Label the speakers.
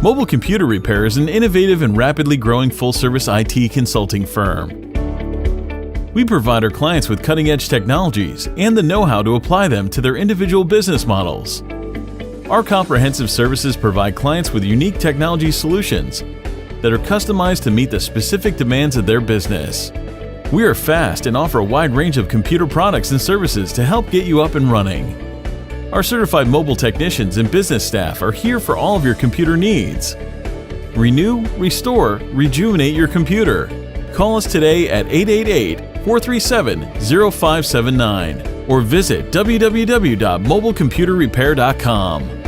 Speaker 1: Mobile Computer Repair is an innovative and rapidly growing full-service IT consulting firm. We provide our clients with cutting-edge technologies and the know-how to apply them to their individual business models. Our comprehensive services provide clients with unique technology solutions that are customized to meet the specific demands of their business. We are fast and offer a wide range of computer products and services to help get you up and running. Our certified mobile technicians and business staff are here for all of your computer needs. Renew, restore, rejuvenate your computer. Call us today at 888-437-0579 or visit www.mobilecomputerrepair.com.